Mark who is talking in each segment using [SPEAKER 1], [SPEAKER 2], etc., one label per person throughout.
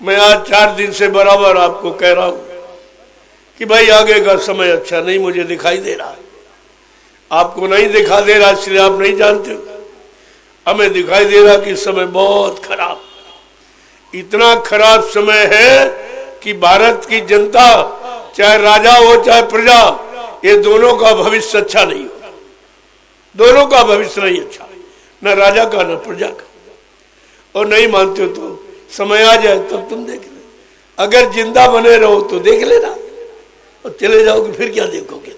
[SPEAKER 1] मैं आज 4 दिन से बराबर आपको कह रहा हूं कि भाई आगे का समय अच्छा नहीं मुझे दिखाई दे रहा। आपको नहीं दिखा दे रहा इसलिए आप नहीं जानते हो, हमें दिखाई दे रहा कि समय बहुत खराब, इतना खराब समय है कि भारत की जनता, चाहे राजा हो चाहे प्रजा, ये दोनों का भविष्य अच्छा नहीं हो। दोनों का भविष्य नहीं अच्छा, न राजा का न प्रजा का। और नहीं मानते हो तो समय आ जाए तब तुम देख ले। अगर जिंदा बने रहो तो देख लेना, और चले जाओगे फिर क्या देखोगे?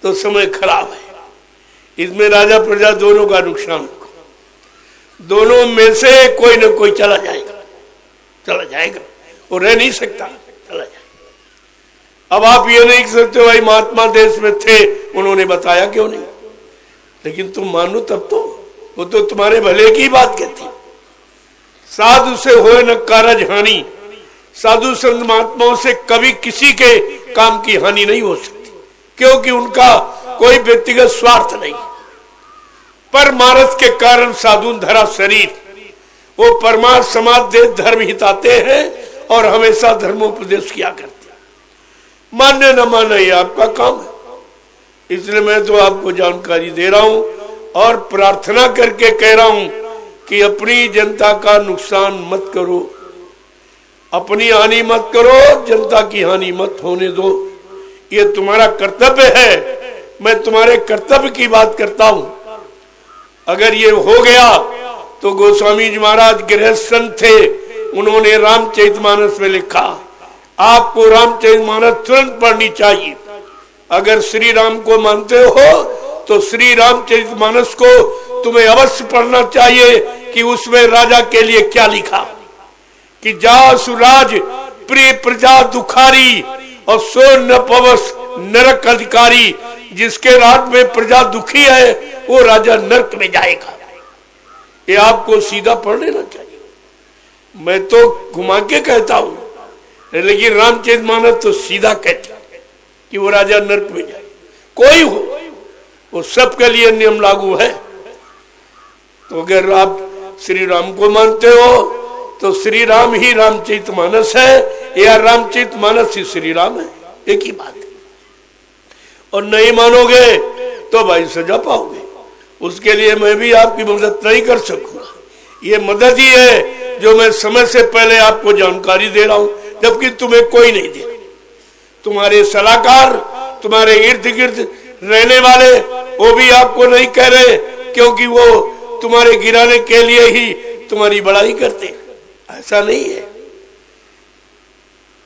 [SPEAKER 1] तो समय खराब है, इसमें राजा प्रजा दोनों का नुकसान होगा। दोनों में से कोई न कोई चला जाएगा वो रह नहीं सकता, चला जाएगा। अब आप ये नहीं कह सकते भाई महात्मा देश में थे, उन्होंने बताया क्यों नहीं? लेकिन तुम मानो तब तो, वो तो तुम्हारे भले की बात कहती। साधु से होए न कारज हानि, साधु संत महात्माओं से कभी किसी के काम की हानि नहीं हो सकती, क्योंकि उनका कोई व्यक्तिगत स्वार्थ नहीं। परमार्थ के कारण साधु धरा शरीर, वो परमार्थ समाज देश धर्म हिताते हैं और हमेशा धर्मोपदेश किया करते हैं। मान्य न माने ये आपका काम है, इसलिए मैं तो आपको जानकारी दे रहा हूं और प्रार्थना करके कह रहा हूं कि अपनी जनता का नुकसान मत करो, अपनी हानि मत करो, जनता की हानि मत होने दो। ये तुम्हारा कर्तव्य है, मैं तुम्हारे कर्तव्य की बात करता हूं। अगर ये हो गया तो गोस्वामी जी महाराज गृहस्थ संत थे, उन्होंने रामचरितमानस में लिखा, आपको रामचरितमानस तुरंत पढ़नी चाहिए। अगर श्री राम को मानते हो तो श्री रामचरितमानस को तुम्हें अवश्य पढ़ना चाहिए कि उसमें राजा के लिए क्या लिखा कि जा सुराज प्रिय प्रजा दुखारी और सो न पवस नरक अधिकारी। जिसके राज में प्रजा दुखी है वो राजा नरक में जाएगा। ये आपको सीधा पढ़ लेना चाहिए। मैं तो घुमा के कहता हूं, लेकिन रामचरितमानस तो सीधा कहते कि वो राजा नरक में जाए। कोई हो, वो सबके लिए नियम लागू है। तो अगर आप श्री राम को मानते हो तो श्री राम ही रामचरितमानस है या रामचरितमानस ही श्री राम है, एक ही बात है। और नहीं मानोगे तो भाई सजा पाओगे। उसके लिए मैं भी आपकी मदद नहीं कर सकूंगा। ये मदद ही है जो मैं समय से पहले आपको जानकारी दे रहा हूं, जबकि तुम्हें कोई नहीं दे। तुम्हारे सलाहकार, तुम्हारे इर्द गिर्द रहने वाले, वो भी आपको नहीं कह रहे, क्योंकि वो तुम्हारे गिराने के लिए ही तुम्हारी बड़ाई करते हैं। ऐसा नहीं है।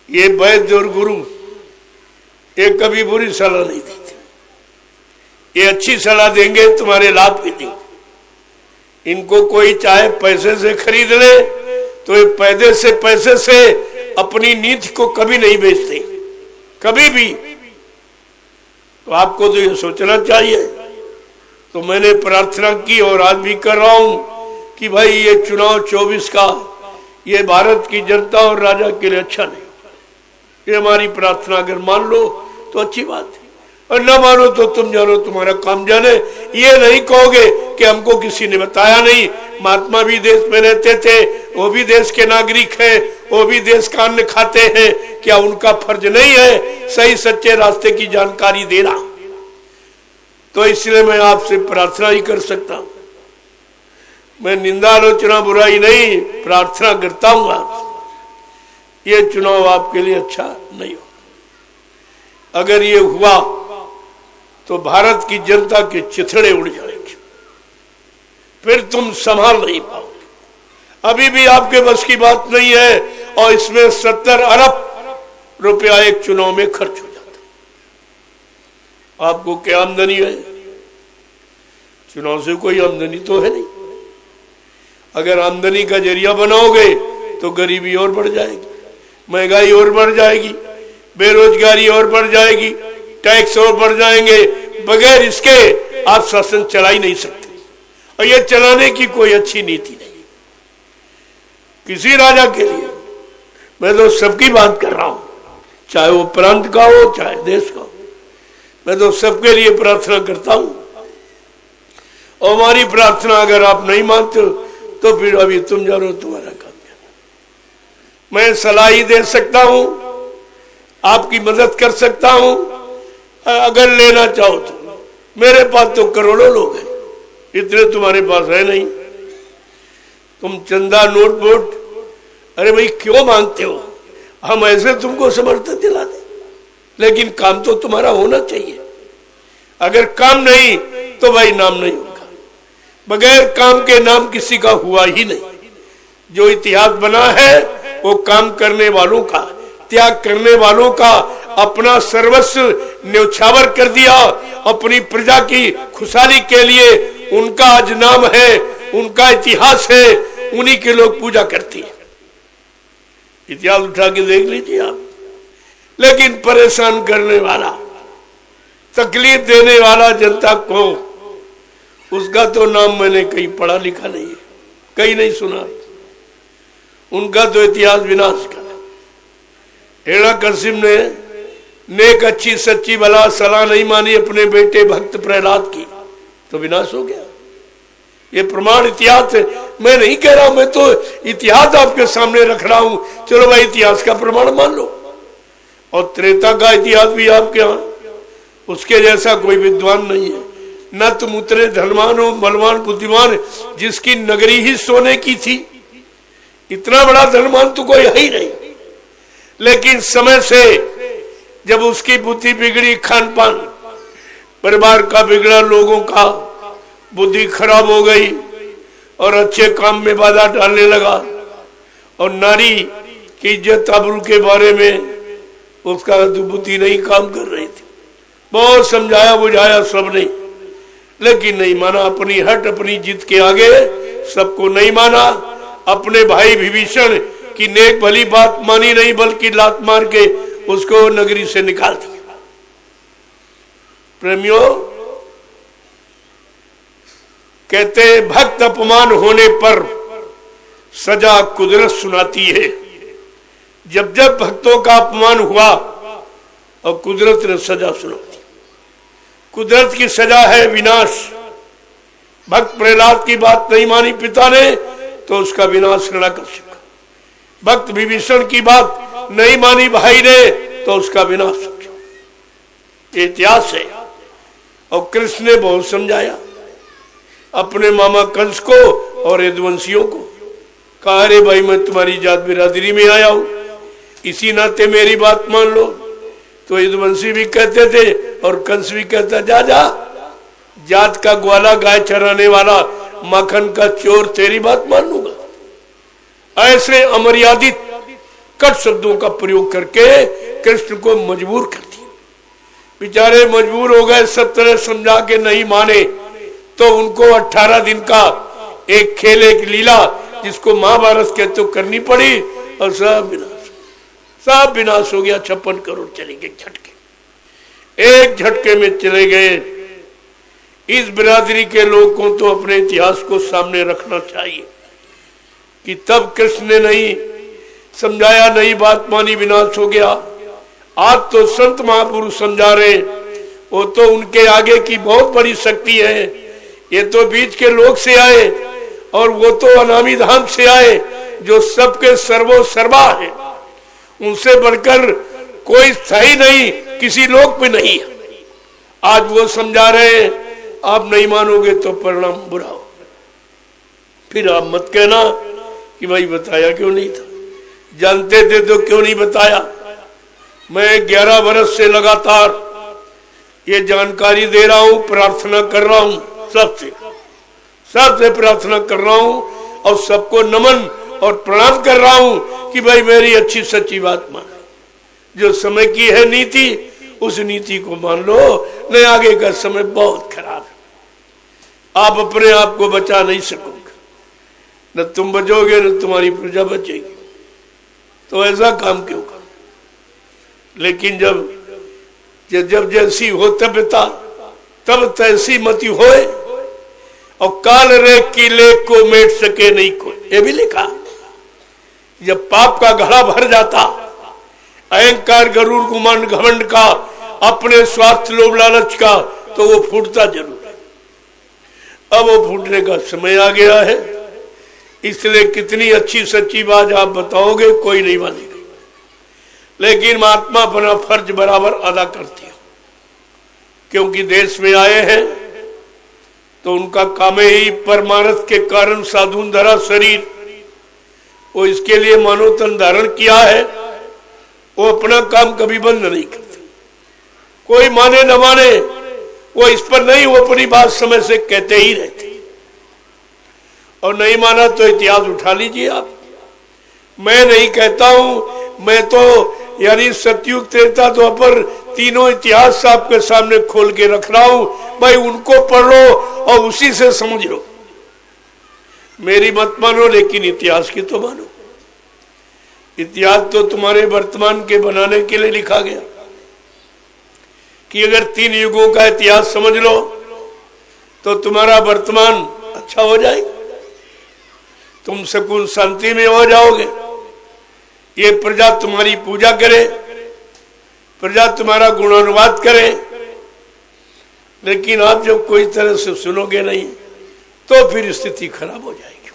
[SPEAKER 1] ये वैद्य और गुरु ये कभी बुरी सलाह नहीं देते, ये अच्छी सलाह देंगे, तुम्हारे लाभ के देंगे। इनको कोई चाहे पैसे से खरीद ले तो ये पैसे से अपनी नीति को कभी नहीं बेचते, कभी भी। तो आपको तो ये सोचना चाहिए। तो मैंने प्रार्थना की और आज भी कर रहा हूं कि भाई ये चुनाव 24 का ये भारत की जनता और राजा के लिए अच्छा नहीं। ये हमारी प्रार्थना अगर मान लो तो अच्छी बात है, और न मानो तो तुम जानो, तुम्हारा काम जाने। ये नहीं कहोगे कि हमको किसी ने बताया नहीं। महात्मा भी देश में रहते थे, वो भी देश के नागरिक हैं, वो भी देश का अन्न खाते हैं। क्या उनका फर्ज नहीं है सही सच्चे रास्ते की जानकारी देना? तो इसलिए मैं आपसे प्रार्थना ही कर सकता हूं। मैं निंदा आलोचना बुराई नहीं, प्रार्थना करता हूं आपसे, ये चुनाव आपके लिए अच्छा नहीं हो। अगर ये हुआ तो भारत की जनता के चिथड़े उड़ जाएंगे, फिर तुम संभाल नहीं पाओगे। अभी भी आपके बस की बात नहीं है, और इसमें 70 अरब रुपया एक चुनाव में खर्च हो जाता। आपको क्या आमदनी है? चुनाव से कोई आमदनी तो है नहीं। अगर आमदनी का जरिया बनाओगे तो गरीबी और बढ़ जाएगी, महंगाई और बढ़ जाएगी, बेरोजगारी और बढ़ जाएगी, टैक्स और बढ़ जाएंगे। बगैर इसके आप शासन चला ही नहीं सकते, और ये चलाने की कोई अच्छी नीति नहीं किसी राजा के लिए। मैं तो सबकी बात कर रहा हूं, चाहे वो प्रांत का हो चाहे देश का हो। मैं तो सबके लिए प्रार्थना करता हूं, और हमारी प्रार्थना अगर आप नहीं मानते हो तो फिर अभी तुम जानो, तुम्हारा काम जानो। मैं सलाह दे सकता हूं, आपकी मदद कर सकता हूं, अगर लेना चाहो तो। मेरे पास तो करोड़ों लोग हैं, इतने तुम्हारे पास है नहीं। तुम चंदा नोट वोट, अरे भाई क्यों मांगते हो? हम ऐसे तुमको समर्थन दिला दे, लेकिन काम तो तुम्हारा होना चाहिए। अगर काम नहीं तो भाई नाम नहीं होगा। बगैर काम के नाम किसी का हुआ ही नहीं। जो इतिहास बना है वो काम करने वालों का, त्याग करने वालों का, अपना सर्वस्व न्यौछावर कर दिया अपनी प्रजा की खुशहाली के लिए। उनका आज नाम है, उनका इतिहास है, उन्हीं के लोग पूजा करती है। इतिहास उठा के देख लीजिए आप। लेकिन परेशान करने वाला, तकलीफ देने वाला जनता को, उसका तो नाम मैंने कहीं पढ़ा लिखा नहीं है, कहीं नहीं सुना। उनका तो इतिहास विनाश का। हिरण्यकशिप ने नेक अच्छी सच्ची भला सलाह नहीं मानी अपने बेटे भक्त प्रहलाद की, तो विनाश हो गया। ये प्रमाण इतिहास है, मैं नहीं कह रहा हूं, मैं तो इतिहास आपके सामने रख रहा हूं। चलो भाई इतिहास का प्रमाण मान लो। और त्रेता का इतिहास भी आपके यहाँ, उसके जैसा कोई विद्वान नहीं है। न तुम उतने धनवान हो, बलवान, बुद्धिमान, जिसकी नगरी ही सोने की थी। इतना बड़ा धनवान तो कोई है ही नहीं। लेकिन समय से जब उसकी बुद्धि बिगड़ी, खान पान परिवार का बिगड़ा, लोगों का बुद्धि खराब हो गई और अच्छे काम में बाधा डालने लगा, और नारी की इज्जत आबरू के बारे में उसका बुद्धि नहीं काम कर रही थी। बहुत समझाया बुझाया सब नहीं, लेकिन नहीं माना। अपनी हट, अपनी जिद के आगे सबको नहीं माना। अपने भाई विभीषण की नेक भली बात मानी नहीं, बल्कि लात मार के उसको नगरी से निकाल दिया। प्रेमियों, कहते हैं भक्त अपमान होने पर सजा कुदरत सुनाती है। जब जब भक्तों का अपमान हुआ और कुदरत ने सजा सुनाती। कुदरत की सजा है विनाश। भक्त प्रहलाद की बात नहीं मानी पिता ने, तो उसका विनाश हिरण्यकशिप का। भक्त विभीषण की बात नहीं मानी भाई ने, तो उसका विनाश हो गया। इतिहास है। और कृष्ण ने बहुत समझाया अपने मामा कंस को और यदुवंशियों को। कहा अरे भाई मैं तुम्हारी जात बिरादरी में आया हूं, इसी नाते मेरी बात मान लो। तो यदुवंशी भी कहते थे और कंस भी कहता जा जा, जात का ग्वाला, गाय चराने वाला, माखन का चोर, तेरी बात मान लूंगा। ऐसे अमर्यादित कट शब्दों का प्रयोग करके कृष्ण को मजबूर कर दिया। बेचारे मजबूर हो गए, सब तरह समझा के नहीं माने, तो उनको 18 दिन का एक खेल, एक लीला, जिसको महाभारत कहते तो करनी पड़ी, और सब विनाश हो गया। 56 करोड़ चले गए झटके, एक झटके में चले गए। इस बिरादरी के लोगों को तो अपने इतिहास को सामने रखना चाहिए कि तब कृष्ण ने नहीं समझाया, नहीं बात मानी, विनाश हो गया। आज तो संत महापुरुष समझा रहे, वो तो उनके आगे की बहुत बड़ी शक्ति है। ये तो बीच के लोग से आए, और वो तो अनामी धाम से आए, जो सबके सर्वो सर्वा है। उनसे बढ़कर कोई सही नहीं, किसी लोक में नहीं। आज वो समझा रहे, आप नहीं मानोगे तो परिणाम बुरा हो। फिर आप मत कहना कि भाई बताया क्यों नहीं था, जानते थे तो क्यों नहीं बताया। मैं 11 वर्ष से लगातार ये जानकारी दे रहा हूं, प्रार्थना कर रहा हूं, सबसे प्रार्थना कर रहा हूं, और सबको नमन और प्रणाम कर रहा हूं कि भाई मेरी अच्छी सच्ची बात मानो। जो समय की है नीति, उस नीति को मान लो, नहीं आगे का समय बहुत खराब है। आप अपने आप को बचा नहीं सकोगे, न तुम बचोगे न तुम्हारी प्रजा बचेगी। तो ऐसा काम क्यों करो? लेकिन जब जैसी हो तबता, तब तैसी मति होए, और काल रे की लेख को मेट सके नहीं कोई। ये भी लिखा। जब पाप का घड़ा भर जाता, अहंकार, गरुड़, गुमान, घमंड का, अपने स्वार्थ, लोभ, लालच का, तो वो फूटता जरूर है। अब वो फूटने का समय आ गया है। इसलिए कितनी अच्छी सच्ची बात आप बताओगे कोई नहीं मानेगा, लेकिन महात्मा अपना फर्ज बराबर अदा करती हो, क्योंकि देश में आए हैं तो उनका काम ही परमार्थ के कारण साधुन धरा शरीर, वो इसके लिए मानव तन धारण किया है, वो अपना काम कभी बंद नहीं करते। कोई माने न माने वो इस पर नहीं, वो अपनी बात समय से कहते ही रहते, और नहीं माना तो इतिहास उठा लीजिए आप। मैं नहीं कहता हूं, मैं तो यानी सतयुग त्रेता द्वापर तीनों इतिहास आपके सामने खोल के रख रहा हूं, भाई उनको पढ़ लो और उसी से समझ लो। मेरी मत मानो लेकिन इतिहास की तो मानो। इतिहास तो तुम्हारे वर्तमान के बनाने के लिए लिखा गया कि अगर 3 युगों का इतिहास समझ लो तो तुम्हारा वर्तमान अच्छा हो जाएगा, तुम सुकून शांति में हो जाओगे। ये प्रजा तुम्हारी पूजा करे, प्रजा तुम्हारा गुणानुवाद करे, लेकिन आप जब कोई तरह से सुनोगे नहीं तो फिर स्थिति खराब हो जाएगी,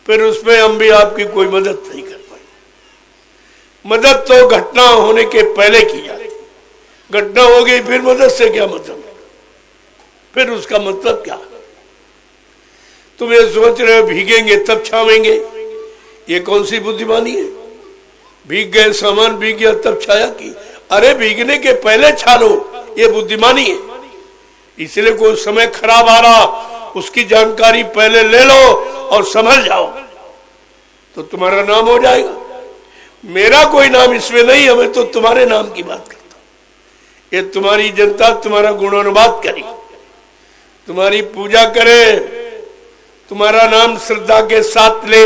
[SPEAKER 1] फिर उसमें हम भी आपकी कोई मदद नहीं कर पाएंगे। मदद तो घटना होने के पहले की जाती, घटना हो गई फिर मदद से क्या मतलब, फिर उसका मतलब क्या। तुम ये सोच रहे हो भीगेंगे तब छावेंगे, ये कौन सी बुद्धिमानी है। भीग गए सामान, भीग गया तब छाया की, अरे भीगने के पहले छालो, ये बुद्धिमानी है। इसलिए कोई समय खराब आ रहा उसकी जानकारी पहले ले लो और समझ जाओ तो तुम्हारा नाम हो जाएगा। मेरा कोई नाम इसमें नहीं है, मैं तो तुम्हारे नाम की बात करता हूं। ये तुम्हारी जनता तुम्हारा गुणानुवाद करे, तुम्हारी पूजा करे, तुम्हारा नाम श्रद्धा के साथ ले,